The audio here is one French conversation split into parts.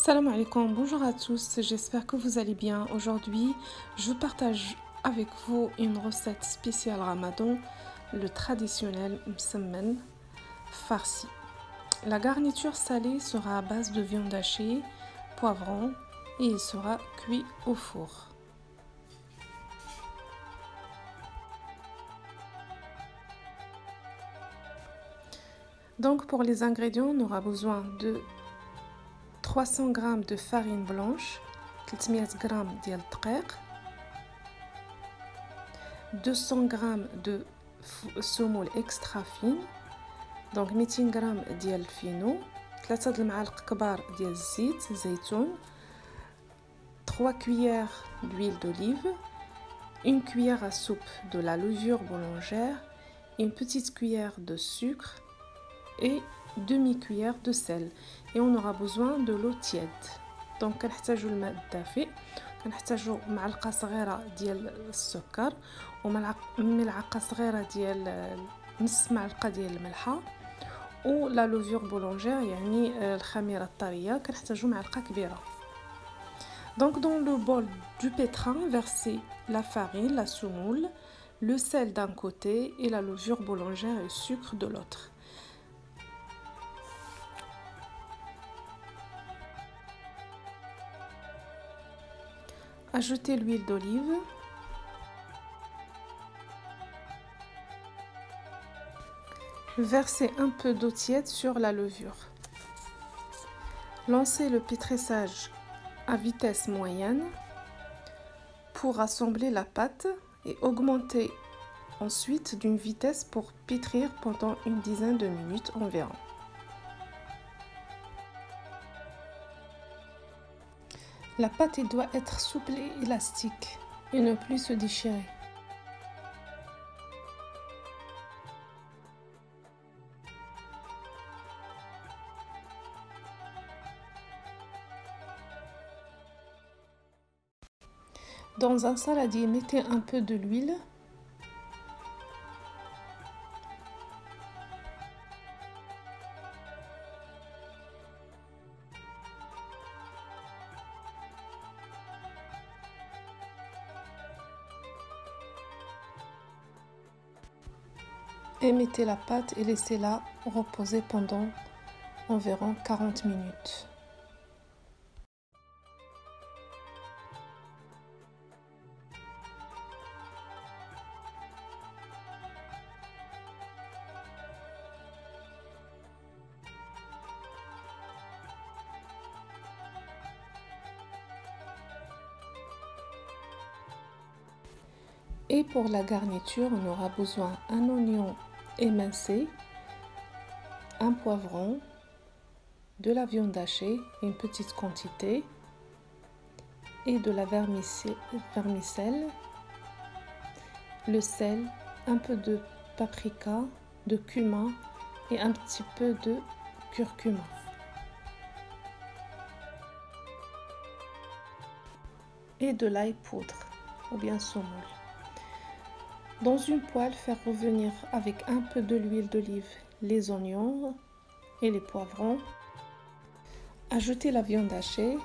Salam alaikum, bonjour à tous, j'espère que vous allez bien. Aujourd'hui, je partage avec vous une recette spéciale Ramadan, le traditionnel msemmen farci. La garniture salée sera à base de viande hachée, poivron et il sera cuit au four. Donc pour les ingrédients, on aura besoin de 300 g de farine blanche, 300 g de دقيق, 200 g de semoule extra fine, donc 200 g ديال الفينو, 3 المعالق كبار ديال الزيت زيتون, 3 cuillères d'huile d'olive, une cuillère à soupe de la levure boulangère, une petite cuillère de sucre et demi-cuillère de sel. Et on aura besoin de l'eau tiède. Donc كنحتاجوا الماء الدافئ, كنحتاجوا معلقه صغيره ديال السكر وملعقه صغيره ديال نص معلقه ديال الملحه و لا لوفور بولونجير يعني الخميره الطريه كنحتاجوا معلقه كبيره. Donc dans le bol du pétrin, versez la farine, la semoule, le sel d'un côté et la levure boulangère et le sucre de l'autre. Ajoutez l'huile d'olive. Versez un peu d'eau tiède sur la levure. Lancez le pétrissage à vitesse moyenne pour assembler la pâte et augmentez ensuite d'une vitesse pour pétrir pendant une dizaine de minutes environ. La pâte doit être souple et élastique et ne plus se déchirer. Dans un saladier, mettez un peu de l'huile. Et mettez la pâte et laissez-la reposer pendant environ 40 minutes. Et pour la garniture, on aura besoin d'un oignon émincé, un poivron, de la viande hachée, une petite quantité, et de la vermicelle, le sel, un peu de paprika, de cumin et un petit peu de curcuma. Et de l'ail poudre ou bien semoule. Dans une poêle, faire revenir avec un peu de l'huile d'olive les oignons et les poivrons. Ajoutez la viande hachée.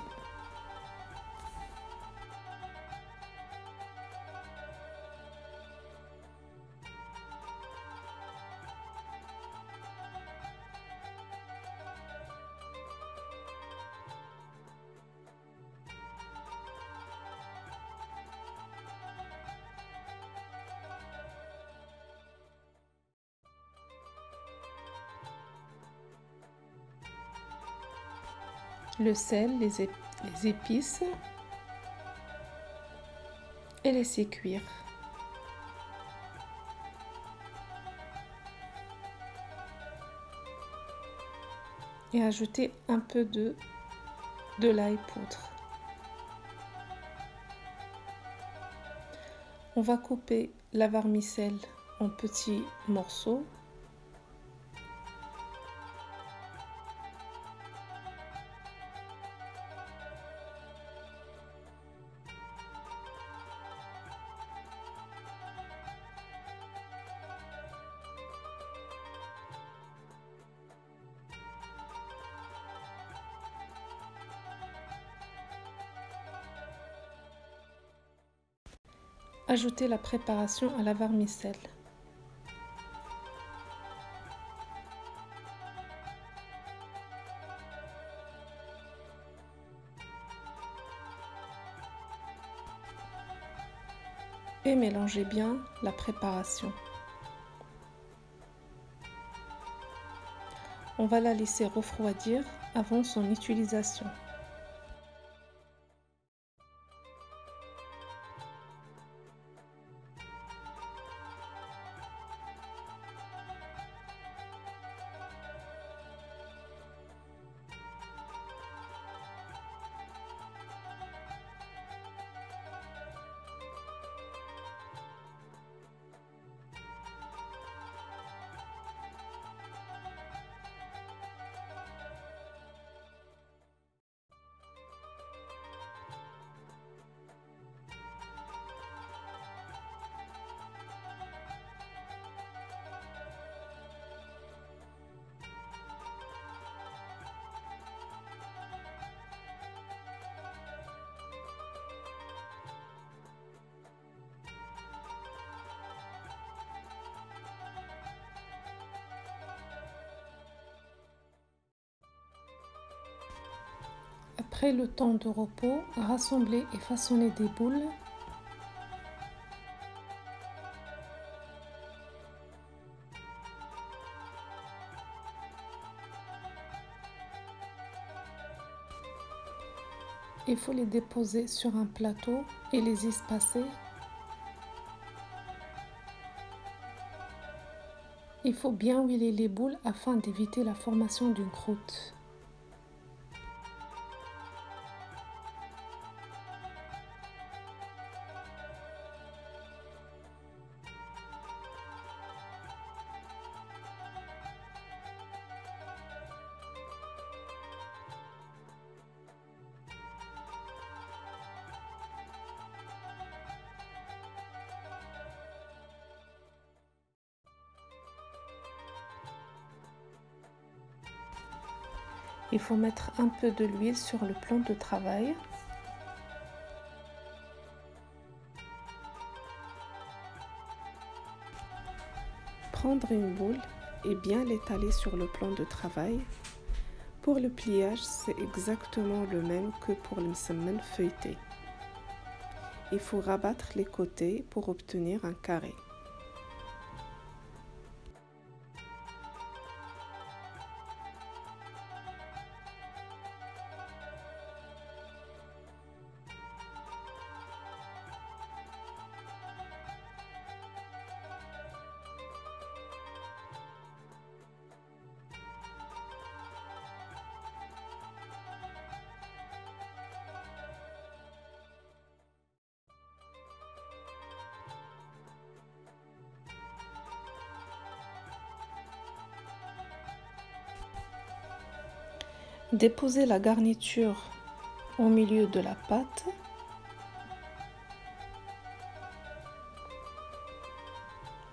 Le sel, les épices et laisser cuire. Et ajouter un peu de l'ail poudre. On va couper la vermicelle en petits morceaux. Ajoutez la préparation à la vermicelle. Et mélangez bien la préparation. On va la laisser refroidir avant son utilisation. Après le temps de repos, rassemblez et façonnez des boules. Il faut les déposer sur un plateau et les espacer. Il faut bien huiler les boules afin d'éviter la formation d'une croûte. Il faut mettre un peu de l'huile sur le plan de travail. Prendre une boule et bien l'étaler sur le plan de travail. Pour le pliage, c'est exactement le même que pour le msemen feuilleté. Il faut rabattre les côtés pour obtenir un carré. Déposez la garniture au milieu de la pâte.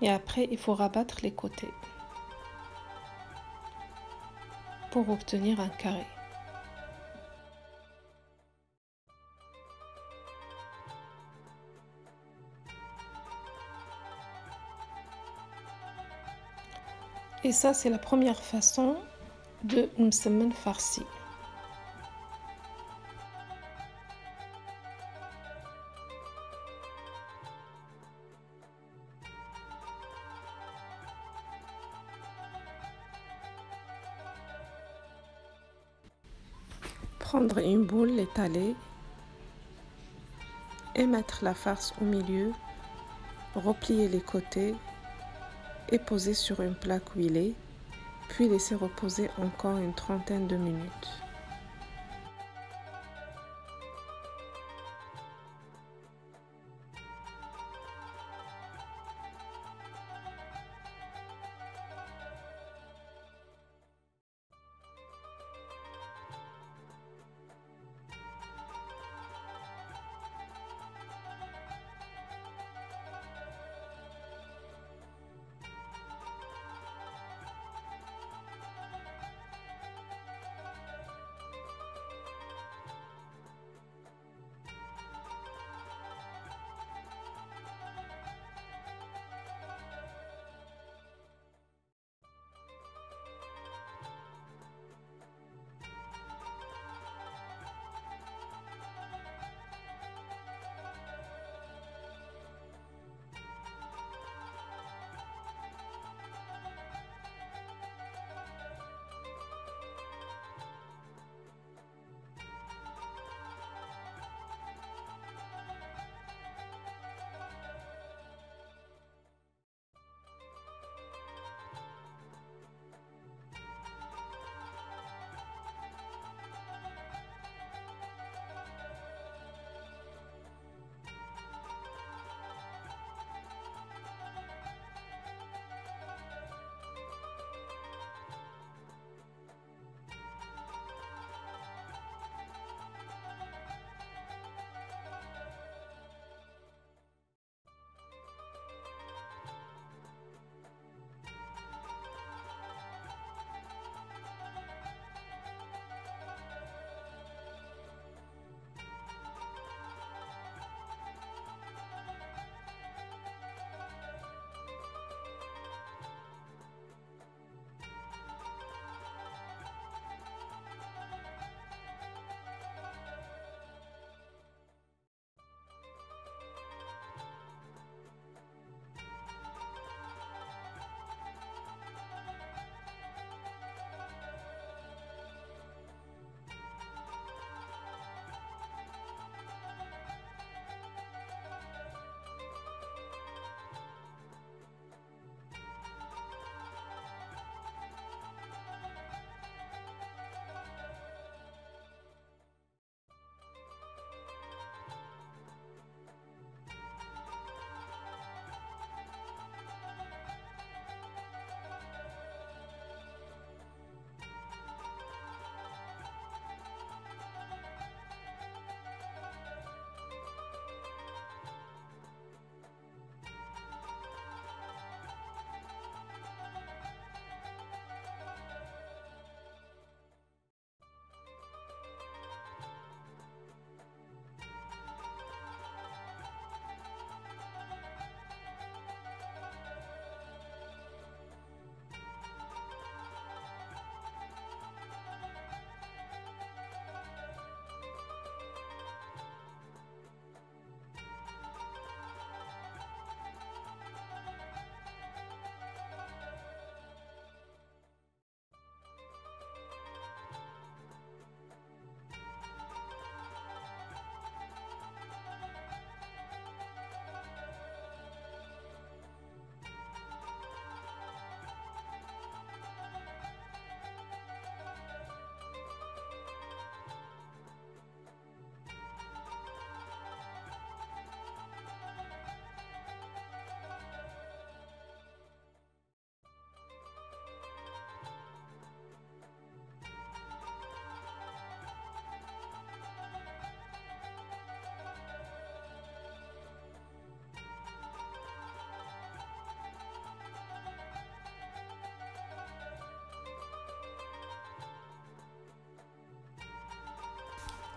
Et après, il faut rabattre les côtés pour obtenir un carré. Et ça, c'est la première façon de msemen farci. Prendre une boule, l'étaler et mettre la farce au milieu, replier les côtés et poser sur une plaque huilée, puis laisser reposer encore une trentaine de minutes.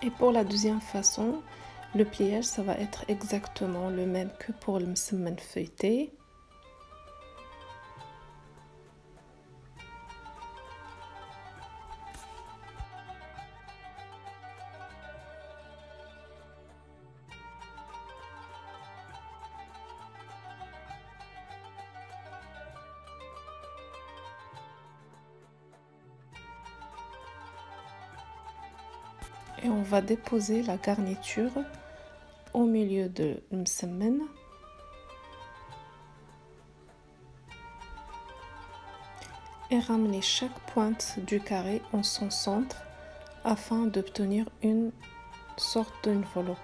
Et pour la deuxième façon, le pliage, ça va être exactement le même que pour le msemen feuilleté. Et on va déposer la garniture au milieu de msemen. Et ramener chaque pointe du carré en son centre afin d'obtenir une sorte d'enveloppe.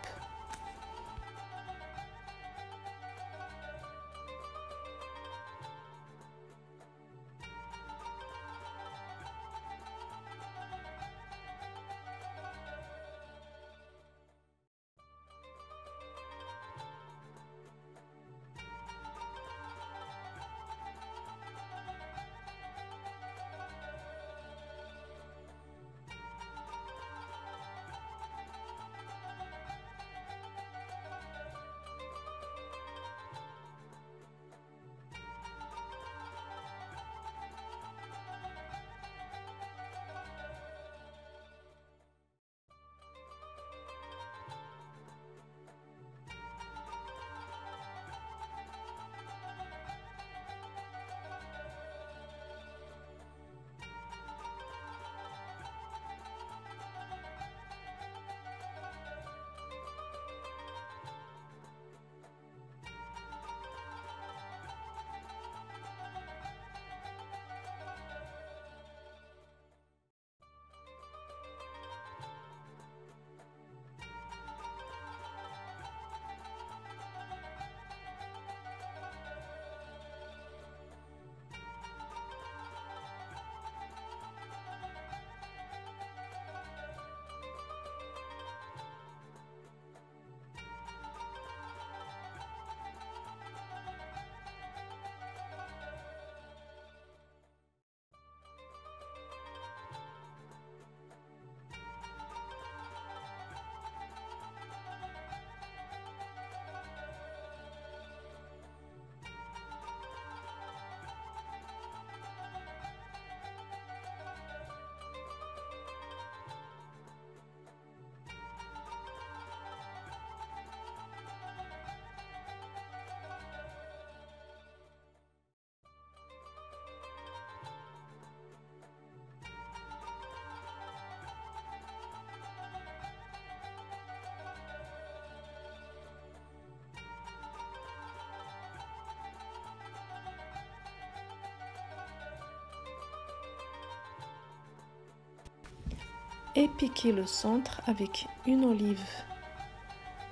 Et piquer le centre avec une olive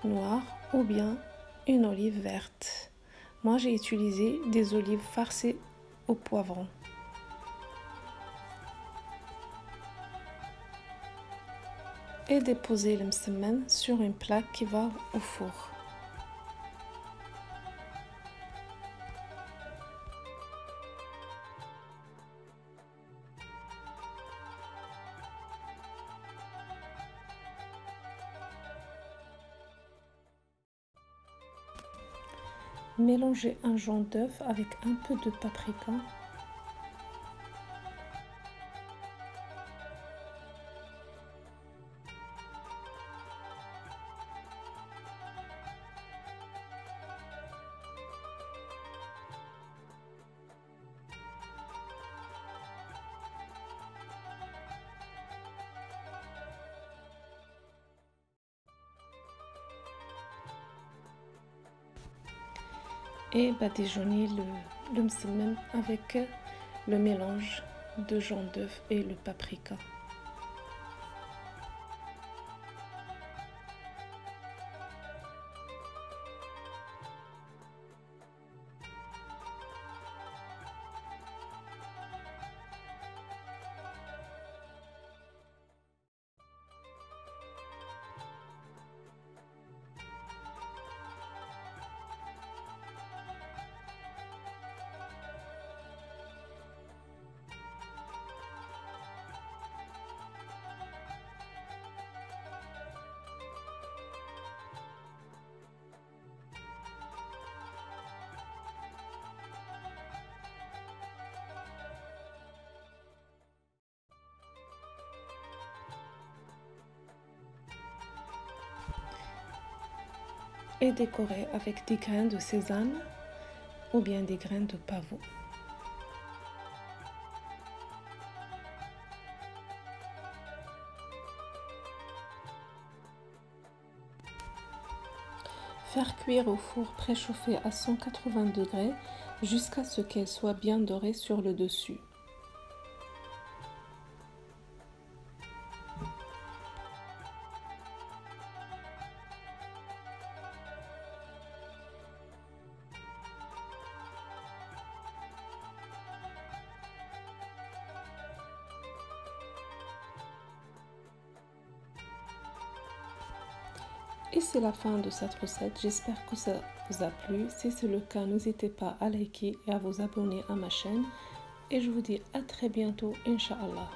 noire ou bien une olive verte. Moi, j'ai utilisé des olives farcies au poivron. Et déposer le msemen sur une plaque qui va au four. Mélangez un jaune d'œuf avec un peu de paprika. Et badigeonner le msemen avec le mélange de jaune d'œuf et le paprika. et décorer avec des graines de sésame ou bien des graines de pavot. Faire cuire au four préchauffé à 180 degrés jusqu'à ce qu'elle soit bien dorée sur le dessus. Et c'est la fin de cette recette, j'espère que ça vous a plu. Si c'est le cas, n'hésitez pas à liker et à vous abonner à ma chaîne. Et je vous dis à très bientôt, Inch'Allah.